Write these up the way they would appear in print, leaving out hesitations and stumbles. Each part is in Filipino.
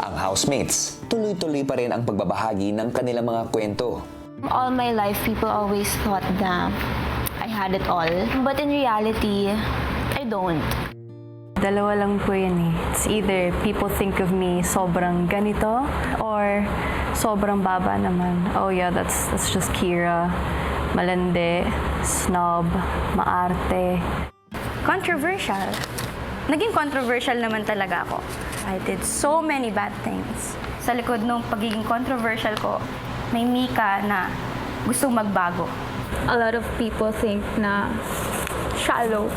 Ang housemates, tuloy-tuloy pa rin ang pagbabahagi ng kanilang mga kwento. All my life, people always thought na I had it all. But in reality, I don't. Dalawa lang po yan eh. It's either people think of me sobrang ganito or sobrang baba naman. Oh yeah, that's just Kira. Malandi, snob, maarte. Controversial. Naging controversial naman talaga ako. I did so many bad things. Sa likod ng pagiging controversial ko, may Mika na gustong magbago. A lot of people think na shallow,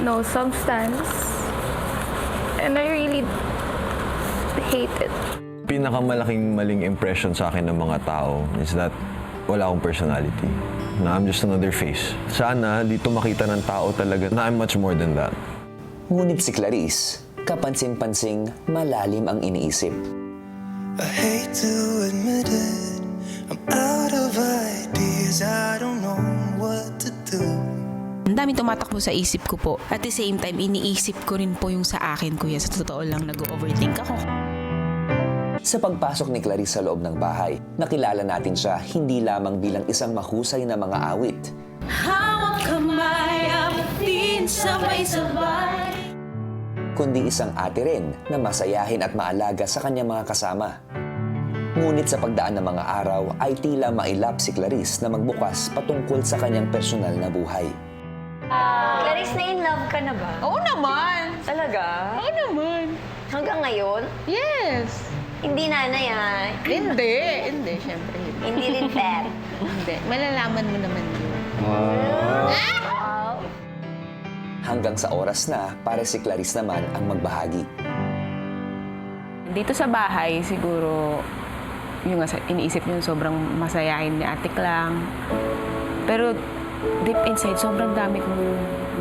no substance. And I really hate it. Pinakamalaking maling impression sa akin ng mga tao is that wala akong personality. Na I'm just another face. Sana dito makita ng tao talaga na I'm much more than that. Ngunit si Clarice, kapansin-pansing malalim ang iniisip. I hate to admit it, I'm out of ideas, I don't know what to do. Ang dami tumatakbo sa isip ko po. At the same time, iniisip ko rin po yung sa akin, kuya. Sa totoo lang, nag-overthink ako. Sa pagpasok ni Clarice sa loob ng bahay, nakilala natin siya hindi lamang bilang isang mahusay na mga awit, Hawak kamay, abutin sabay-sabay. kundi isang ate rin na masayahin at maalaga sa kanyang mga kasama. Ngunit sa pagdaan ng mga araw ay tila mailap si Clarice na magbukas patungkol sa kanyang personal na buhay. Clarice, na-in-love ka na ba? Oo naman. Talaga? Oo naman. Hanggang ngayon? Yes. Hindi nanay ah. Hindi, syempre hindi. Hindi rin pet. Hindi, malalaman mo naman yun. Wow. Hanggang sa oras na para si Clarice naman ang magbahagi. Dito sa bahay, siguro, yung iniisip niyo sobrang masayahin ni Ate Klang. Pero deep inside, sobrang dami kong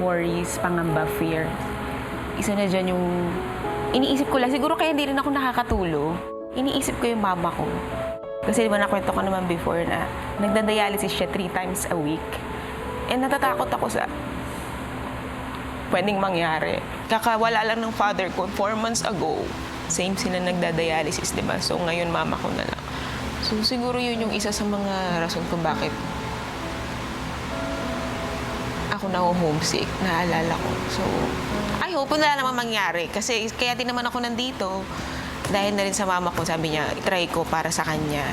worries, pangamba, fear. Isa na dyan yung iniisip ko lang. Siguro kaya hindi rin ako nakakatulog. Iniisip ko yung mama ko. Kasi diba nakwento ko naman before na nagda-dialysis siya 3 times a week. And natatakot ako sa pwedeng mangyari. Kakawala lang ng father ko 4 months ago. Same sila nagda-dialysis, diba? So ngayon mama ko na lang. So siguro yun yung isa sa mga rason kung bakit ako na-homesick, naalala ko. So, I hope wala naman mangyari. Kasi kaya din naman ako nandito. Dahil na rin sa mama ko, sabi niya, try ko para sa kanya.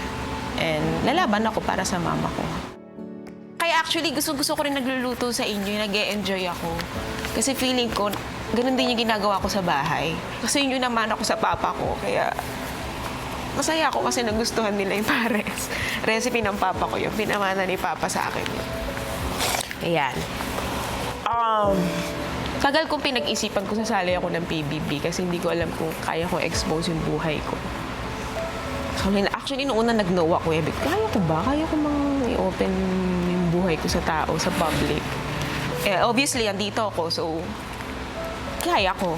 And lalaban ako para sa mama ko. Kaya actually, gusto ko rin nagluluto sa inyo, nag-e-enjoy ako. Kasi feeling ko, ganun din yung ginagawa ko sa bahay. Kasi yun naman ako sa papa ko. Kaya masaya ako kasi nagustuhan nila yung pares. Recipe ng papa ko yung pinamana ni papa sa akin. Ayan. Tagal kong pinag-isipan kung sasali ako ng PBB kasi hindi ko alam kung kaya kong expose yung buhay ko. So, actually, noong una nag-no ako, kaya ko ba? Kaya ko mang i-open yung buhay ko sa tao, sa public? Eh, obviously, andito ako, so kaya ko.